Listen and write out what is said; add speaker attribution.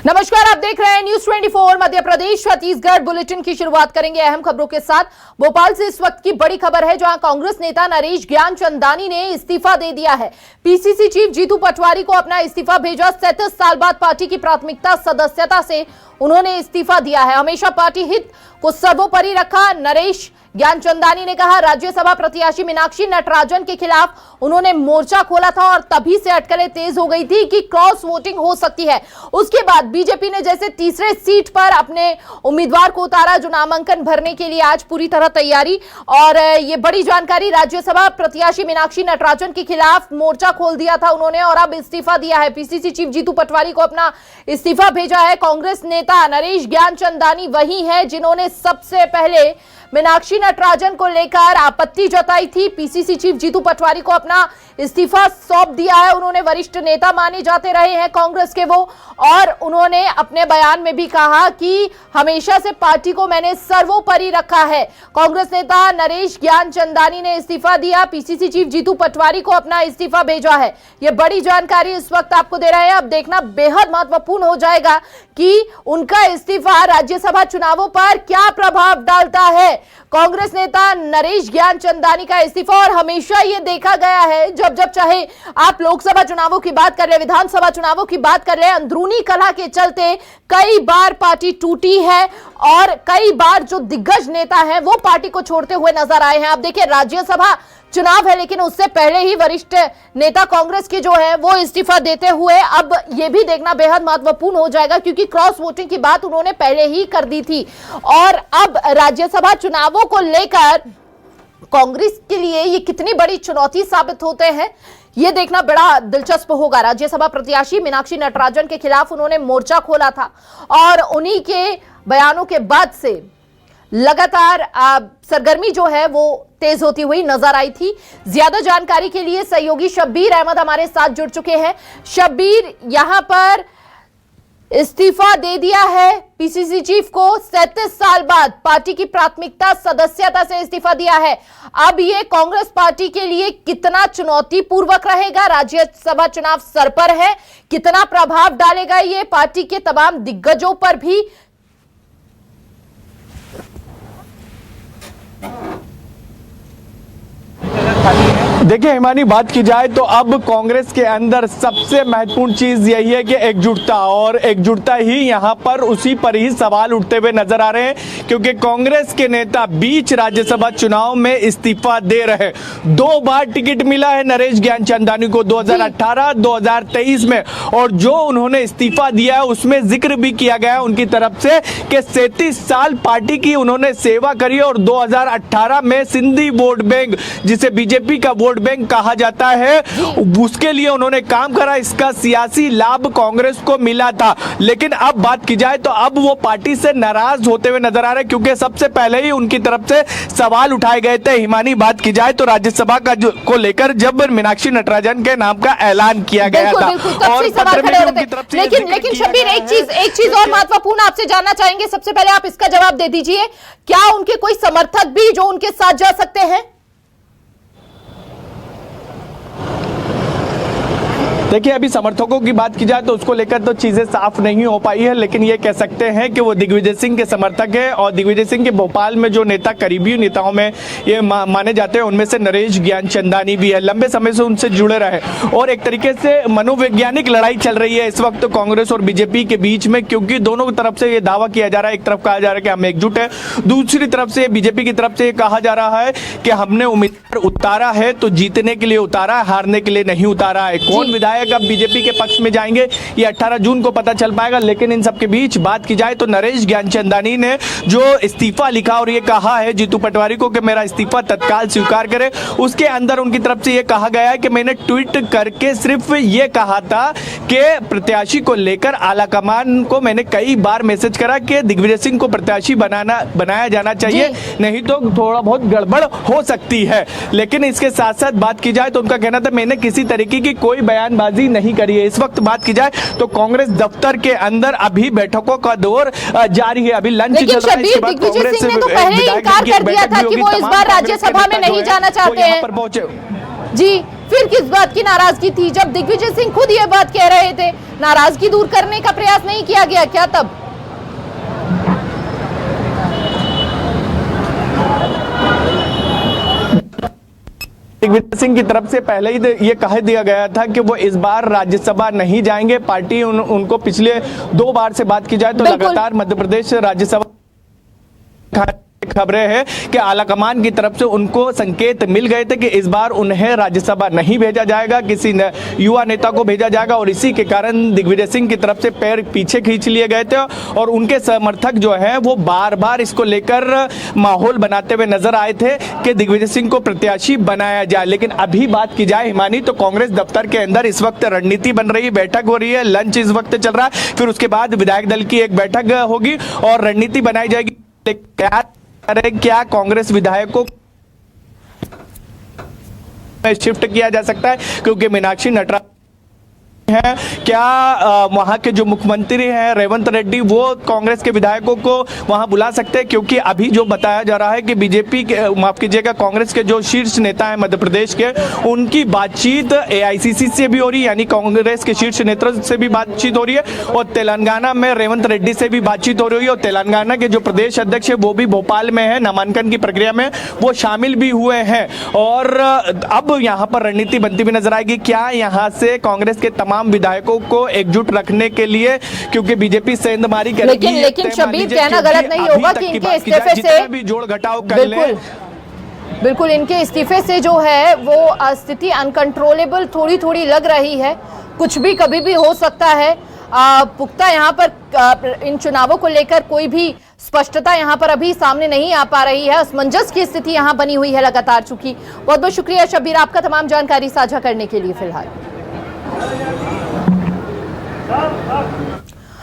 Speaker 1: नमस्कार, आप देख रहे हैं न्यूज 24 मध्य प्रदेश छत्तीसगढ़ बुलेटिन की शुरुआत करेंगे अहम खबरों के साथ। भोपाल से इस वक्त की बड़ी खबर है, जहां कांग्रेस नेता नरेश ज्ञानचंदानी ने इस्तीफा दे दिया है। पीसीसी चीफ जीतू पटवारी को अपना इस्तीफा भेजा। 37 साल बाद पार्टी की प्राथमिकता सदस्यता से उन्होंने इस्तीफा दिया है। हमेशा पार्टी हित को सर्वोपरि रखा। नरेश ज्ञानचंदानी ने कहा, राज्यसभा प्रत्याशी मीनाक्षी नटराजन के खिलाफ उन्होंने मोर्चा खोला था और तभी से अटकलें तेज हो गई थी कि क्रॉस वोटिंग हो सकती है। उसके बाद बीजेपी ने जैसे तीसरे सीट पर अपने उम्मीदवार को उतारा, जो नामांकन भरने के लिए आज पूरी तरह तैयारी। और ये बड़ी जानकारी, राज्यसभा प्रत्याशी मीनाक्षी नटराजन के खिलाफ मोर्चा खोल दिया था उन्होंने और अब इस्तीफा दिया है। पीसीसी चीफ जीतू पटवारी को अपना इस्तीफा भेजा है। कांग्रेस नेता नरेश ज्ञानचंदानी वही है जिन्होंने सबसे पहले मीनाक्षी नटराजन को लेकर आपत्ति जताई थी। पीसीसी चीफ जीतू पटवारी को अपना इस्तीफा सौंप दिया है। उन्होंने वरिष्ठ नेता माने जाते रहे हैं कांग्रेस के वो, और उन्होंने अपने बयान में भी कहा कि हमेशा से पार्टी को मैंने सर्वोपरि रखा है। कांग्रेस नेता नरेश ज्ञानचंदानी ने इस्तीफा दिया। पीसीसी चीफ जीतू पटवारी को अपना इस्तीफा भेजा है। यह बड़ी जानकारी इस वक्त आपको दे रहे हैं। अब देखना बेहद महत्वपूर्ण हो जाएगा कि उनका इस्तीफा राज्यसभा चुनावों पर क्या प्रभाव डालता है। कांग्रेस नेता नरेश ज्ञानचंदानी का इस्तीफा, और हमेशा यह देखा गया है जब चाहे आप लोकसभा चुनावों की बात कर ले, विधानसभा चुनावों की बात कर ले, अंदरूनी कलह के चलते कई बार पार्टी टूटी है और कई बार जो दिग्गज नेता हैं वो पार्टी को छोड़ते हुए नजर आए हैं। आप देखिए, राज्यसभा चुनाव है, लेकिन उससे पहले ही वरिष्ठ नेता कांग्रेस के जो है वो इस्तीफा देते हुए अब ये भी देखना बेहद महत्वपूर्ण हो जाएगा, क्योंकि क्रॉस वोटिंग की बात उन्होंने पहले ही कर दी थी। और अब राज्यसभा चुनावों को लेकर कांग्रेस के लिए ये कितनी बड़ी चुनौती साबित होते हैं, ये देखना बड़ा दिलचस्प होगा। राज्यसभा प्रत्याशी मीनाक्षी नटराजन के खिलाफ उन्होंने मोर्चा खोला था और उन्हीं के बयानों के बाद से लगातार सरगर्मी जो है वो तेज होती हुई नजर आई थी। ज्यादा जानकारी के लिए सहयोगी शब्बीर अहमद हमारे साथ जुड़ चुके हैं। शब्बीर, यहां पर इस्तीफा दे दिया है पीसीसी चीफ को। 37 साल बाद पार्टी की प्राथमिकता सदस्यता से इस्तीफा दिया है। अब ये कांग्रेस पार्टी के लिए कितना चुनौतीपूर्वक रहेगा? राज्यसभा चुनाव सर पर है, कितना प्रभाव डालेगा ये पार्टी के तमाम दिग्गजों पर भी?
Speaker 2: देखिए हिमानी, बात की जाए तो अब कांग्रेस के अंदर सबसे महत्वपूर्ण चीज यही है कि एकजुटता, और एकजुटता ही यहां पर उसी पर ही सवाल उठते हुए नजर आ रहे हैं, क्योंकि कांग्रेस के नेता बीच राज्यसभा चुनाव में इस्तीफा दे रहे। 2 बार टिकट मिला है नरेश ज्ञानचंदानी को, 2018, 2023 में, और जो उन्होंने इस्तीफा दिया है उसमें जिक्र भी किया गया है उनकी तरफ से कि 37 साल पार्टी की उन्होंने सेवा करी और 2018 में सिंधी वोट बैंक, जिसे बीजेपी का वोट बैंक कहा जाता है, उसके लिए उन्होंने काम करा। इसका सियासी लाभ कांग्रेस को मिला था। लेकिन अब बात की जाए तो अब वो पार्टी से नाराज होते हुए नजर आ रहे हैं, क्योंकि सबसे पहले ही उनकी तरफ से सवाल उठाए गए थे। हिमानी, बात की जाए तो राज्यसभा का को लेकर जब मीनाक्षी नटराजन के नाम का ऐलान किया गया था, और पत्र में उनकी तरफ से
Speaker 1: लेकिन शब्बीर, एक चीज और महत्वपूर्ण आपसे जानना चाहेंगे। सबसे पहले आप इसका जवाब दे दीजिए, क्या उनके कोई समर्थक भी जो उनके साथ जा सकते हैं?
Speaker 2: देखिए, अभी समर्थकों की बात की जाए तो उसको लेकर तो चीजें साफ नहीं हो पाई है, लेकिन ये कह सकते हैं कि वो दिग्विजय सिंह के समर्थक है, और दिग्विजय सिंह के भोपाल में जो नेता, करीबी नेताओं में ये माने जाते हैं, उनमें से नरेश ज्ञानचंदानी भी है। लंबे समय से उनसे जुड़े रहे, और एक तरीके से मनोवैज्ञानिक लड़ाई चल रही है इस वक्त कांग्रेस और बीजेपी के बीच में, क्योंकि दोनों तरफ से ये दावा किया जा रहा है। एक तरफ कहा जा रहा है कि हम एकजुट है, दूसरी तरफ से बीजेपी की तरफ से ये कहा जा रहा है कि हमने उम्मीदवार उतारा है तो जीतने के लिए उतारा है, हारने के लिए नहीं उतारा है। कौन विधायक अब बीजेपी के पक्ष में जाएंगे ये 18 जून को पता चल पाएगा। लेकिन इन सबके बीच बात की जाए तो नरेश ज्ञानचंदानी ने जो इस्तीफा लिखा और ये कहा है जीतू पटवारी को कि मेरा इस्तीफा तत्काल स्वीकार करें, उसके अंदर उनकी तरफ से ये कहा गया है कि मैंने ट्वीट करके सिर्फ ये कहा था कि प्रत्याशी को लेकर आलाकमान को मैंने कई बार मैसेज करा कि दिग्विजय सिंह को प्रत्याशी बनाया जाना चाहिए, नहीं तो थोड़ा बहुत गड़बड़ हो सकती है। लेकिन इसके साथ साथ बात की जाए तो उनका कहना था मैंने किसी तरीके की कोई बयानबाजी नहीं करी है। इस वक्त बात की जाए तो कांग्रेस दफ्तर के अंदर अभी बैठकों का दौर जारी है, अभी लंच चल रहा है। इसके बाद
Speaker 1: कांग्रेस सिंह ने तो पहले इनकार कर दिया था कि वो इस बार राज्यसभा में नहीं जाना चाहते हैं।
Speaker 2: पहुंचे
Speaker 1: जी, फिर किस बात की नाराजगी थी जब दिग्विजय सिंह खुद ये बात कह रहे थे? नाराजगी दूर करने का प्रयास नहीं किया गया क्या तब?
Speaker 2: दिग्विजय सिंह की तरफ से पहले ही ये कह दिया गया था कि वो इस बार राज्यसभा नहीं जाएंगे। पार्टी उनको पिछले 2 बार से बात की जाए तो लगातार मध्य प्रदेश राज्यसभा खबरें हैं कि आलाकमान की तरफ से उनको संकेत मिल गए थे कि इस बार उन्हें राज्यसभा नहीं भेजा जाएगा, किसी युवा नेता को भेजा जाएगा और इसी के कारण दिग्विजय सिंह की तरफ से पैर पीछे खींच लिए गए थे और उनके समर्थक जो हैं वो बार बार इसको लेकर माहौल बनाते हुए नजर आए थे कि दिग्विजय सिंह को प्रत्याशी बनाया जाए। लेकिन अभी बात की जाए हिमानी तो कांग्रेस दफ्तर के अंदर इस वक्त रणनीति बन रही है, बैठक हो रही है, लंच इस वक्त चल रहा है, फिर उसके बाद विधायक दल की एक बैठक होगी और रणनीति बनाई जाएगी। क्या कांग्रेस विधायकों में शिफ्ट किया जा सकता है क्योंकि मीनाक्षी नटराजन है, क्या वहां के जो मुख्यमंत्री हैं रेवंत रेड्डी वो कांग्रेस के विधायकों को वहां बुला सकते हैं? क्योंकि अभी जो बताया जा रहा है कि बीजेपी के, माफ कीजिएगा, कांग्रेस के जो शीर्ष नेता हैं मध्य प्रदेश के, उनकी बातचीत एआईसीसी से भी हो रही है, यानी कांग्रेस के शीर्ष नेतृत्व से भी बातचीत हो रही है और तेलंगाना में रेवंत रेड्डी से भी बातचीत हो रही है और तेलंगाना के जो प्रदेश अध्यक्ष है वो भी भोपाल में है, नामांकन की प्रक्रिया में वो शामिल भी हुए हैं और अब यहाँ पर रणनीति बनती हुई नजर आएगी। क्या यहाँ से कांग्रेस के तमाम विधायकों को एकजुट रखने के लिए, क्योंकि बीजेपी सेंधमारी करेगी,
Speaker 1: लेकिन शब्बीर कहना गलत नहीं होगा कि इनके इस्तीफे से
Speaker 2: भी जोड़ घटाव कर ले।
Speaker 1: बिल्कुल इनके इस्तीफे से जो है वो स्थिति अनकंट्रोलेबल थोड़ी लग रही है, कुछ भी कभी भी हो सकता है। पुख्ता यहाँ पर इन चुनावों को लेकर कोई भी स्पष्टता यहाँ पर अभी सामने नहीं आ पा रही है, असमंजस की स्थिति यहाँ बनी हुई है लगातार। चूंकि बहुत बहुत शुक्रिया शब्बीर आपका तमाम जानकारी साझा करने के लिए फिलहाल।